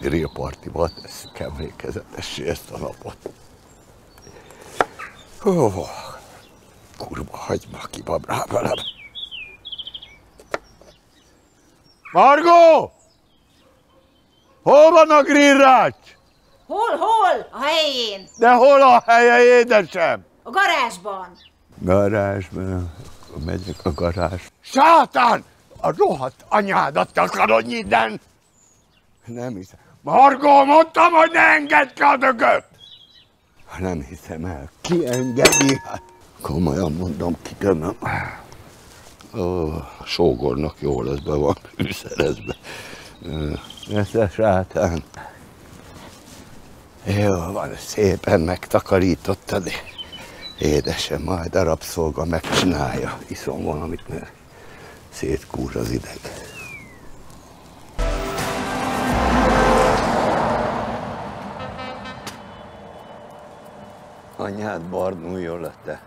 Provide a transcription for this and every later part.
grillpartival tesszük emlékezetessé ezt a napot. Ó, kurva hagyma kibab rá velem. Margó! Hol van a grillrács? Hol? A helyén. De hol a helye, édesem? A garázsban. Garázsban, akkor megyek a garázs. Sátán! A rohadt anyádat akarod innen! Nem hiszem. Margó, mondtam, hogy ne engedd ki a dögöt! Nem hiszem el. Ki engedi? Hát, komolyan mondom, kitömöm. Ó, a sógornak jó lesz, be van fűszerezve. Nesze sátán. Jó van, szépen megtakarítottad. Édesem, majd a rabszolga megcsinálja. Iszom valamit, mert szétkúr az ideg. Anyád barnuljon le, te.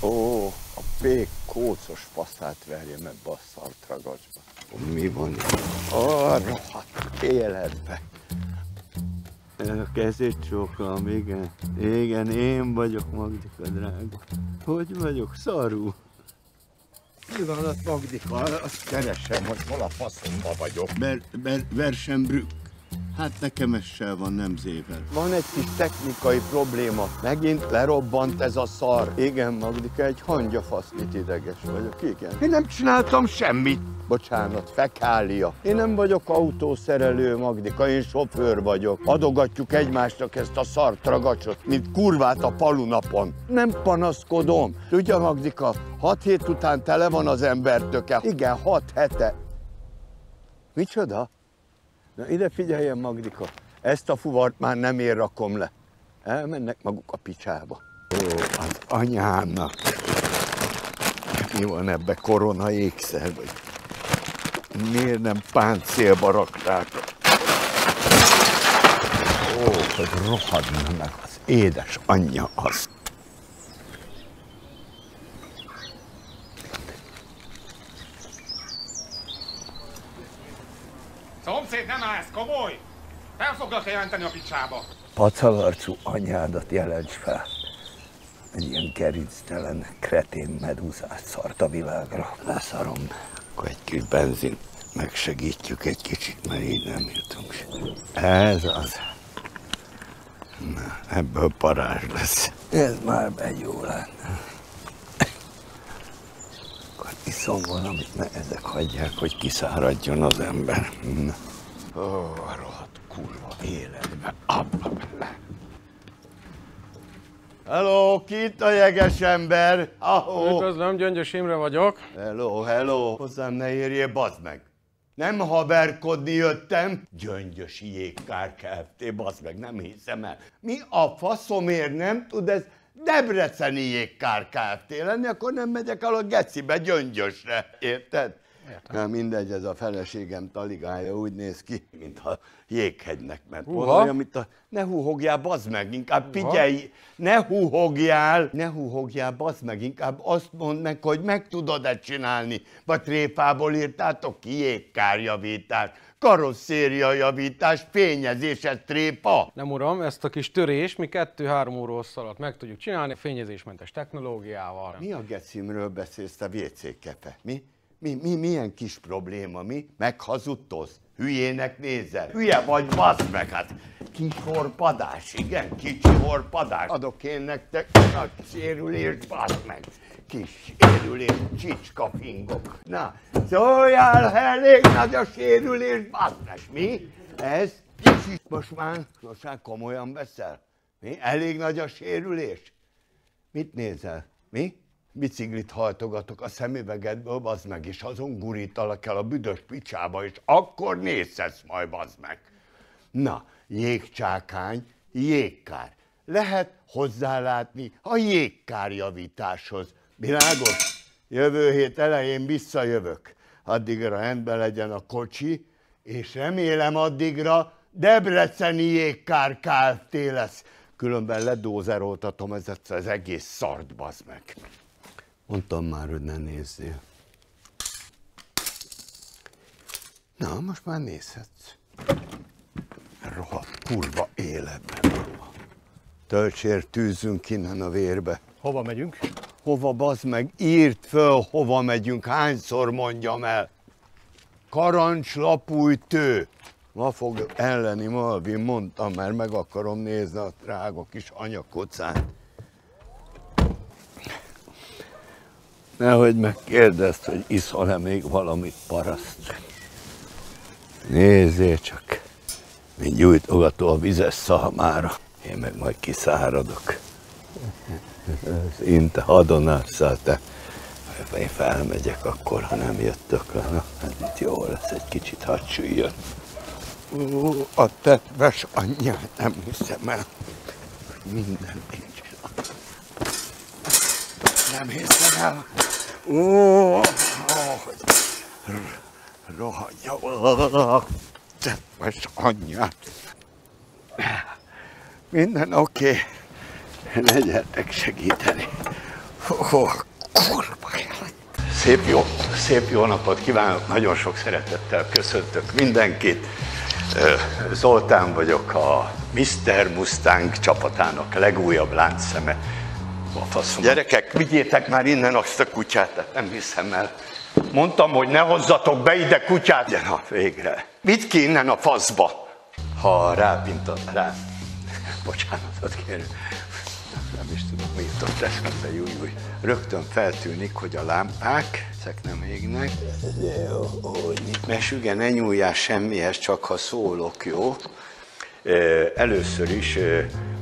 Ó, a pék kócos faszát verjem ebbe a szartragacsba. Mi van itt? Ó, rohadt életbe. A kezét csókolom, igen. Igen, én vagyok, Magdika drága. Hogy vagyok? Szarul. Pillanat, Magdika, azt keresem, hogy hol a faszomba vagyok. Versenbrück. Hát nekem ez se van, nem zével. Van egy kis technikai probléma. Megint lerobbant ez a szar. Igen, Magdika, egy hangyafasznyit ideges vagyok, igen. Én nem csináltam semmit. Bocsánat, fekália. Én nem vagyok autószerelő, Magdika, én sofőr vagyok. Adogatjuk egymásnak ezt a szartragacsot, mint kurvát a palunapon. Nem panaszkodom. Tudja, Magdika, 6 hét után tele van az embertöke. Igen, 6 hete. Micsoda? Na ide figyeljen, Magdika, ezt a fuvart már nem én rakom le. Elmennek maguk a picsába. Ó, az anyámnak. Mi van ebbe, korona ékszer, vagy miért nem páncélba raktátok? Ó, hogy rohadna meg az édes anyja az. Szomszéd, nem állsz, komoly! Fel foglak jelenteni a picsába! Pacalarcú anyádat jelents fel. Egy ilyen gerinctelen, kretén medúzás szart a világra. Leszarom. Akkor egy kis benzin. Megsegítjük egy kicsit, mert így nem jutunk se. Ez az. Na, ebből parázs lesz. Ez már egy jó lenne. Akkor iszom valamit, ne ezek hagyják, hogy kiszáradjon az ember. Ó, rohadt kurva életbe. Abba bele. Hello, ki itt a jeges ember? Ahó. Üdvözlöm, Gyöngyös Imre vagyok. Hello. Hozzám ne érjél, bazd meg. Nem haverkodni jöttem. Gyöngyösi Jégkár Kft. Bazd meg, nem hiszem el. Mi a faszomért nem tud ez debreceni Jégkár Kft. lenni, akkor nem megyek el a gecibe Gyöngyösre. Érted? Értem. Na mindegy, ez a feleségem taligája úgy néz ki, mintha jéghegynek ment volna, amit a... Ne húhogjál, bazd meg, inkább figyelj! Ne húhogjál, bazd meg, inkább azt mondd meg, hogy meg tudod-e csinálni. Vagy tréfából írtátok ki jégkárjavítás, karosszériajavítás, fényezéses tréfa. Nem uram, ezt a kis törést mi 2-3 óra hossz alatt meg tudjuk csinálni, fényezésmentes technológiával. Mi a gecimről beszélsz, te WC-kepe? Milyen kis probléma, mi? Meghazudtolsz? Hülyének nézel? Hülye vagy, baszd meg, hát kis horpadás, igen, kicsi horpadás. Adok én nektek nagy sérülést, baszd meg. Kis sérülés, csicska fingok. Na, szóljál, elég nagy a sérülés, baszd meg. Mi? Ez? Most már komolyan veszel? Mi? Elég nagy a sérülés? Mit nézel? Mi? Biciklit hajtogatok a szemüvegedből, bazd meg, és azon gurítalak el a büdös picsába, és akkor nézhetsz majd, bazd meg. Na, jégcsákány, jégkár. Lehet hozzálátni a jégkárjavításhoz. Világos? Jövő hét elején visszajövök. Addigra rendben legyen a kocsi, és remélem addigra debreceni Jégkár Kft. Lesz. Különben ledózeroltatom ezt az egész szart, bazd meg. Mondtam már, hogy ne nézzél. Na, most már nézhetsz. kurva életben. Töltsér, tűzzünk innen a vérbe. Hova megyünk? Hova, bazd meg? Írd föl, hova megyünk, hányszor mondjam el. Karancs, lapújtő. Ma fog elleni Malvin, mondtam, mert meg akarom nézni a drága kis anyakocát. Nehogy megkérdezd, hogy iszol-e még valamit, paraszt. Nézzél csak, mint gyújtogató a vizes szalmára. Én meg majd kiszáradok. Inte hadonásszal, te. Én felmegyek akkor, ha nem jöttök le. Na, hát itt jó lesz, egy kicsit hadd süljön. A tetves anyját nem hiszem el. Minden nincs. Nem hiszem el. Rohadja. Tetves anyját. Minden oké. Ne gyertek segíteni. Kurva élet. Szép jó napot kívánok, nagyon sok szeretettel köszöntök mindenkit. Zoltán vagyok, a Mr. Mustang csapatának legújabb láncszeme. Gyerekek, vigyétek már innen azt a kutyát, nem hiszem el. Mondtam, hogy ne hozzatok be ide kutyát. De na, végre. Vidd ki innen a faszba. Ha rápintott rá. Bocsánatot kérem. Nem is tudom, mi jutott eszembe, júj. Rögtön feltűnik, hogy a lámpák, ezek nem égnek. Mesüge, ne nyúljál semmihez, csak ha szólok, jó? Először is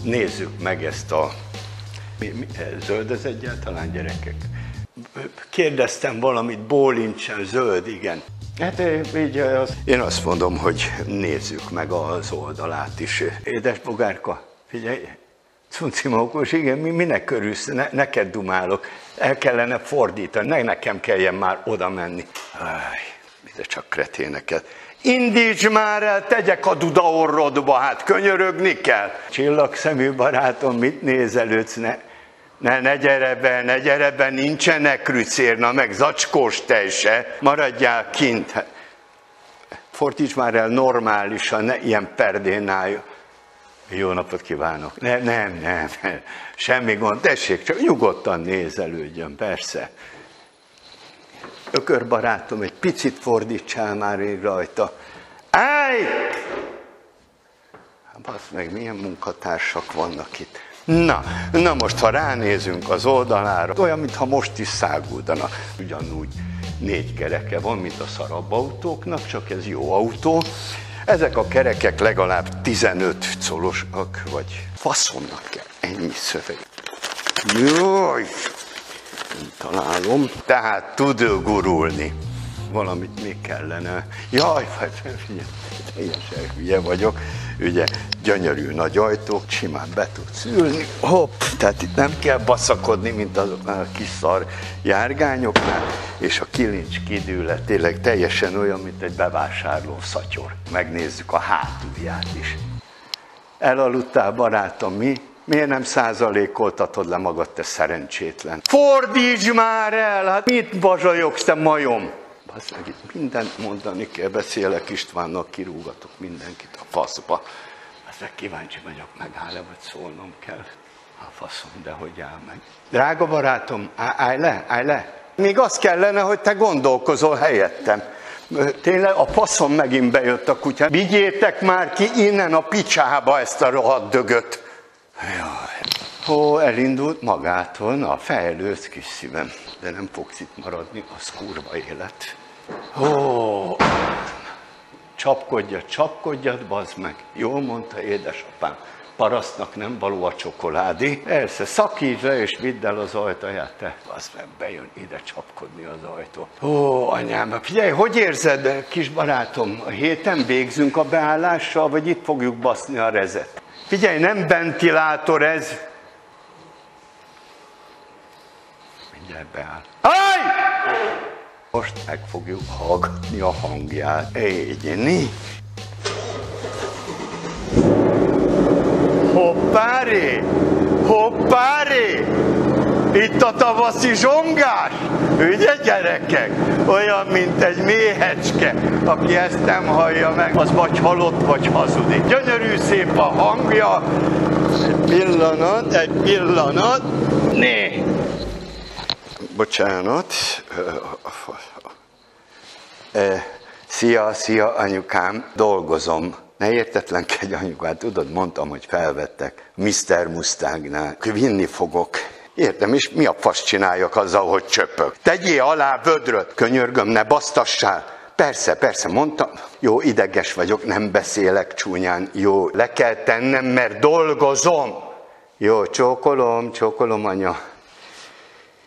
nézzük meg ezt a... Zöld ez egyáltalán, gyerekek? Kérdeztem valamit, bólincsen, zöld, igen. Hát így én azt mondom, hogy nézzük meg az oldalát is. Édes bogárka, figyelj! Cuncimókos, igen, minek örülsz? Neked dumálok. El kellene fordítani, ne nekem kelljen már oda menni. De csak kreténeket. Indíts már el, tegyek a duda orrodba, hát könyörögni kell. Csillagszemű barátom, mit nézelődsz? Ne gyere be, nincsenek krücérna, meg zacskós tej se. Maradjál kint. Fordíts már el normálisan, ne ilyen perdén álljon. Jó napot kívánok. Nem, semmi gond. Tessék, csak nyugodtan nézelődjön, persze. Ökörbarátom, egy picit fordítsál már én rajta. Állj! Basz meg, milyen munkatársak vannak itt. Na most, ha ránézünk az oldalára, olyan, mintha most is száguldana. Ugyanúgy 4 kereke van, mint a szarabb autóknak, csak ez jó autó. Ezek a kerekek legalább 15 colosak, vagy faszomnak kell ennyi szöveg. Jaj, nem találom. Tehát tud gurulni. Valamit még kellene. Jaj, figyelj, teljesen hülye vagyok. Ugye, gyönyörű nagy ajtók, simán be tudsz ülni. Hopp, tehát itt nem kell baszakodni, mint azoknál a kis szar járgányoknál, és a kilincs kidőle tényleg teljesen olyan, mint egy bevásárló szatyor. Megnézzük a hátulját is. Elaludtál, barátom, mi? Miért nem százalékoltatod le magad, te szerencsétlen? Fordíts már el! Hát mit bazsajogsz, te majom? Basz meg, itt mindent mondani kell, beszélek Istvánnak, kirúgatok mindenkit a faszba. Azt meg kíváncsi vagyok, megáll-e, vagy szólnom kell. A faszom, de hogy áll meg. Drága barátom, állj le. Még az kellene, hogy te gondolkozol helyettem. Tényleg a faszom megint bejött a kutya. Vigyétek már ki innen a picsába ezt a rohadt dögöt. Jaj. Elindult magától, na fejlődsz, kis szívem. De nem fogsz itt maradni, az kurva élet. Csapkodjad, bazd meg. Jól mondta édesapám. Parasztnak nem való a csokoládé. Persze, szakítsd le és vidd el az ajtaját, te. Bazd meg, bejön ide csapkodni az ajtó. Anyám, figyelj, hogy érzed, kis barátom? A héten végzünk a beállással, vagy itt fogjuk baszni a rezet? Figyelj, nem ventilátor ez. Mindjárt beáll. Most meg fogjuk hallgatni a hangját. Égyni. Hoppáré! Itt a tavaszi zsongás, ugye gyerekek? Olyan, mint egy méhecske. Aki ezt nem hallja meg, az vagy halott, vagy hazudik. Gyönyörű szép a hangja. Egy pillanat. Né! Bocsánat. Szia, anyukám, dolgozom. Ne értetlenkedj, anyukám, tudod, mondtam, hogy felvettek Mr. Mustangnál. Vinni fogok. Értem, és mi a fasz csináljak azzal, hogy csöpök? Tegyél alá vödröt, könyörgöm, ne basztassál. Persze, mondtam. Jó, ideges vagyok, nem beszélek csúnyán. Jó, le kell tennem, mert dolgozom. Jó, csókolom, anya.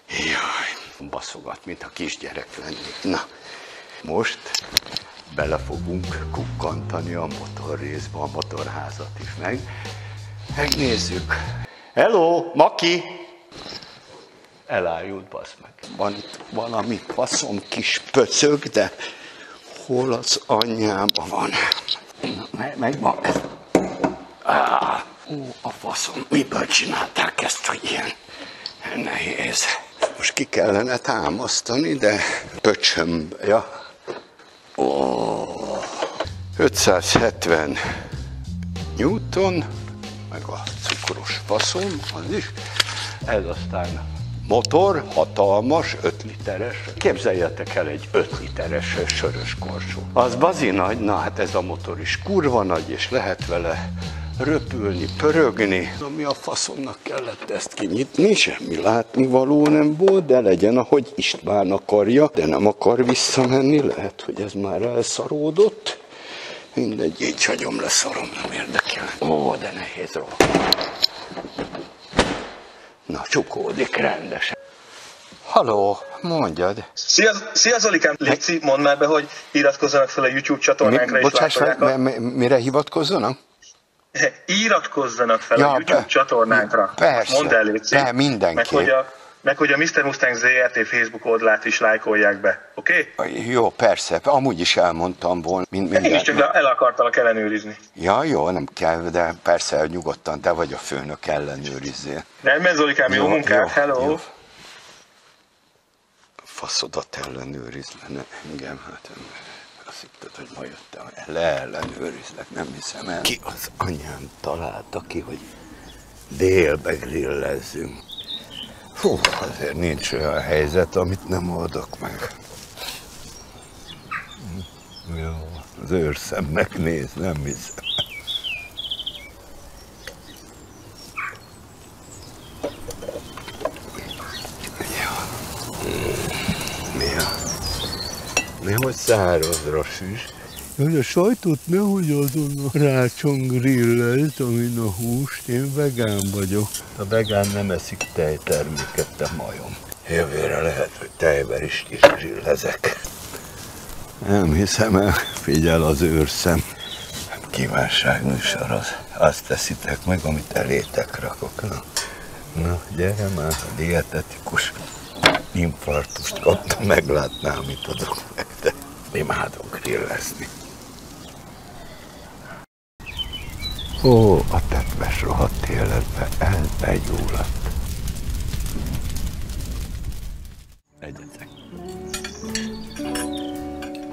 Jaj, baszogat, mint a kisgyerek lennék. Na, most bele fogunk kukkantani a motorrészbe, a motorházat is megnézzük. Hello, Maki! Elájult, bassz meg. Van itt valami faszom kis pöcög, de hol az anyjában van? Megvan. A faszom, miből csinálták ezt, hogy ilyen nehéz? Most ki kellene támasztani, de pöcsöm, ja. 570 Newton, meg a cukros faszom, az is. Ez aztán motor, hatalmas, 5 literes. Képzeljetek el egy 5 literes sörös korsó. Az bazi nagy, na hát ez a motor is kurva nagy, és lehet vele röpülni, pörögni. Mi a faszomnak kellett ezt kinyitni, semmi látnivaló nem volt, de legyen, ahogy István akarja, de nem akar visszamenni, lehet, hogy ez már elszaródott. Mindegy, így hagyom, leszarom, nem érdekel. Ó, de nehéz róla. Na, csukódik rendesen. Halló, mondjad. Szia Zolikám, Léci, mondd már be, hogy iratkozzanak fel a YouTube csatornánkra és látják. Mire hivatkozzanak? Iratkozzanak fel a YouTube csatornánkra. Persze, mondd el, Léci. Mindenki. Meg hogy a Mr. Mustang ZRT Facebook oldalát is lájkolják be, oké? Okay? Jó, persze, amúgy is elmondtam volna. Én is csak el akartalak ellenőrizni. Ja, jó, nem kell, de persze nyugodtan, te vagy a főnök, ellenőrizzél. Nem, Zolikám, jó munkát, hello! Jó. Faszodat ellenőrizne engem, hát azt hitted, hogy ma jöttem, leellenőrizlek, nem hiszem el. Ki az anyám találta ki, hogy délbe grillezzünk. Hú, azért nincs olyan helyzet, amit nem oldok meg. Jó, az őrszemnek néz, nem hiszem. Nehogy szárazra süss. De a sajtot nehogy azon a rácson grillezd, amin a húst, én vegán vagyok. A vegán nem eszik tejterméket, te majom. Jövőre lehet, hogy tejben is grillezek. Nem hiszem el, figyel az őrszem. Kívánságműsor az. Azt teszitek meg, amit elétek rakok. Na, gyere már, a dietetikus infarktust kaptam, meglátnál, mit adok meg, de imádok grillezni. Ó, a tetves rohadt életbe elbegyulladt. Egyetek.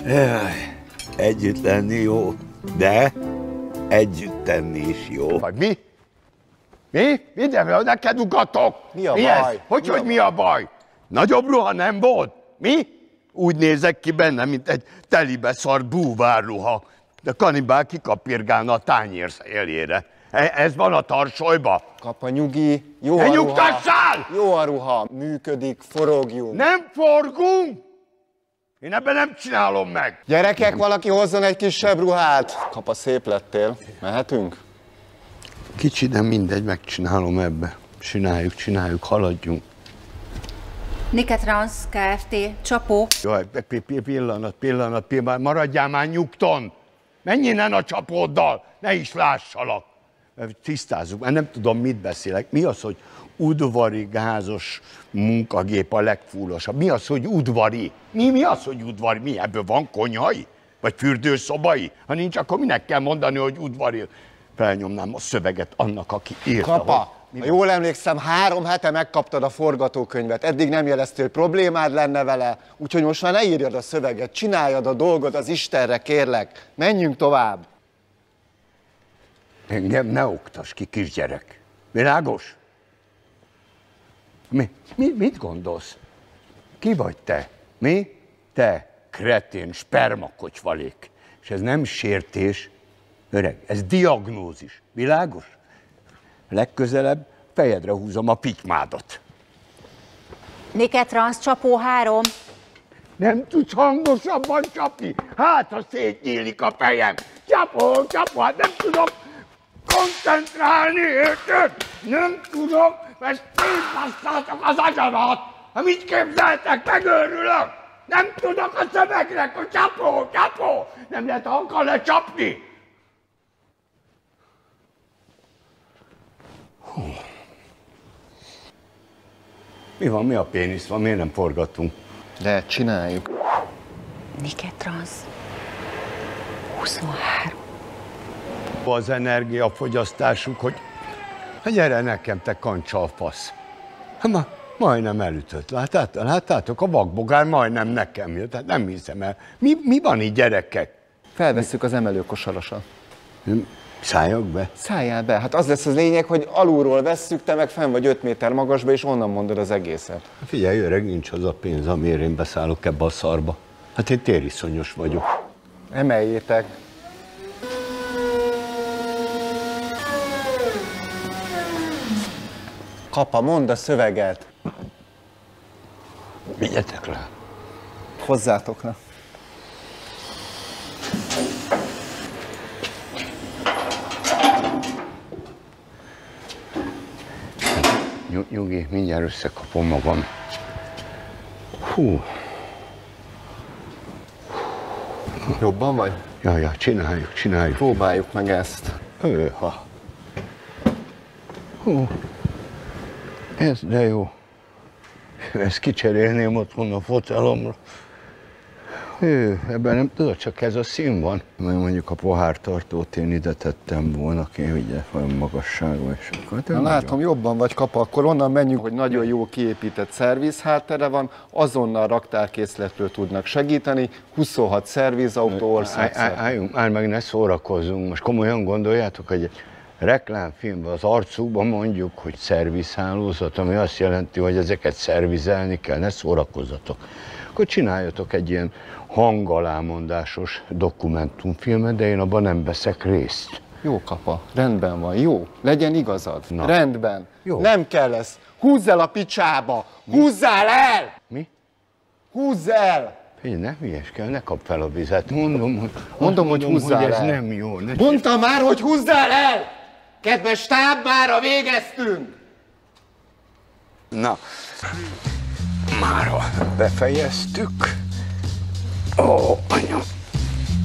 Jaj, együtt lenni jó, de együtt tenni is jó. Vagy mi? Mi? Mindenről neked ugatok? Mi a baj? Hogy mi a baj? Nagyobb ruha nem volt? Mi? Úgy nézek ki benne, mint egy telibe szart búvárruha. De kanibál kikapirgálna a tányér széljére. Ez van a tarsolyba? Kapa nyugi, jó a ruha. Jó a ruha, működik, forogjunk. Nem forgunk? Én ebben nem csinálom meg. Gyerekek, valaki hozzon egy kisebb ruhát. Kapa, szép lettél. Mehetünk? Kicsi, de mindegy, megcsinálom ebbe. Csináljuk, haladjunk. Niketrans Kft. Csapó. Jaj, pillanat, maradjál már nyugton! Menj innen a csapóddal, ne is lássalak! Tisztázzuk, mert nem tudom, mit beszélek. Mi az, hogy udvari gázos munkagép a legfúlosabb? Mi az, hogy udvari? Mi az, hogy udvari? Mi ebből van konyhai? Vagy fürdőszobai? Ha nincs, akkor minek kell mondani, hogy udvari? Felnyomnám a szöveget annak, aki írta. Kapa, Ha jól emlékszem, 3 hete megkaptad a forgatókönyvet. Eddig nem jeleztél, hogy problémád lenne vele, úgyhogy most már ne írjad a szöveget, csináljad a dolgot az Istenre, kérlek. Menjünk tovább. Engem ne oktass ki, kisgyerek. Világos? Mit gondolsz? Ki vagy te? Mi? Te, kretén, spermakocsvalék. És ez nem sértés, öreg, ez diagnózis. Világos? Legközelebb fejedre húzom a pitymádat. Nike Trans csapó 3. Nem tudsz hangosabban csapni? Hát, ha szétnyílik a fejem. Csapó, hát nem tudok koncentrálni, érted? Nem tudok, mert szétbasszáltak az agyamat. Ha mit képzeltek, megőrülök. Nem tudok a szövegnek, hogy csapó. Nem lehet hankkal lecsapni. Mi van, mi a pénisz van, miért nem forgatunk? De csináljuk. Nike Trans 23. Az energiafogyasztásuk, hogy gyere nekem, te kancsalfasz. Hát majdnem elütött, láttátok? A vakbogár majdnem nekem jött, hát nem hiszem el. Mi van így, gyerekek? Felvesszük az emelőkosarasat. Szálljak be? Szálljál be. Hát az lesz az lényeg, hogy alulról vesszük, te meg fenn vagy 5 méter magasba, és onnan mondod az egészet. Figyelj, öreg, nincs az a pénz, amiért én beszállok ebbe a szarba. Hát én tériszonyos vagyok. Emeljétek. Kapa, mondd a szöveget. Vigyetek le. Hozzátok le. Nyugi, mindjárt összekapom magam. Hú. Jobban vagy? Ja, csináljuk. Próbáljuk meg ezt. Hőha. Hú. Ez de jó. Ezt kicserélném otthon a fotelomra. Ebben nem tudod, csak ez a szín van. Mondjuk a pohártartót én ide tettem volna, én ugye olyan magasságban, és akkor... Na látom, jobban vagy, Kapa, akkor onnan menjünk, hogy nagyon jó kiépített szerviz háttere van, azonnal raktárkészletről tudnak segíteni, 26 szervizautó országszerte. Álljunk meg, ne szórakozzunk, most komolyan gondoljátok, hogy egy reklámfilmben az arcukban mondjuk, hogy szervizhálózat, ami azt jelenti, hogy ezeket szervizelni kell, ne szórakozzatok. Akkor csináljatok egy ilyen hangalámondásos dokumentumfilmet, de én abban nem veszek részt. Jó, Kapa, rendben van, jó, legyen igazad. Na. Rendben. Jó. Nem kell ez. Húzz el a picsába! Húzzál el! Mi? Húzz el! Figyelj, ne hülyeskedj, ne kap fel a vizet. Mondom, hogy húzzál hogy ez el. nem jó. Mondtam már, hogy húzzál el! Kedves stáb, mára végeztünk! Na, mára befejeztük. Ó, anyam,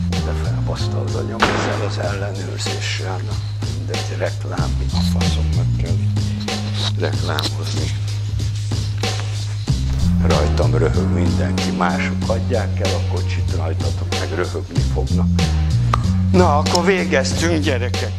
de felbaszta az agyam ezzel az ellenőrzéssel. De egy reklám, a faszom, meg kell reklámozni. Rajtam röhög mindenki, mások adják el a kocsit, rajtatok meg röhögni fognak. Na, akkor végeztünk, gyerekek!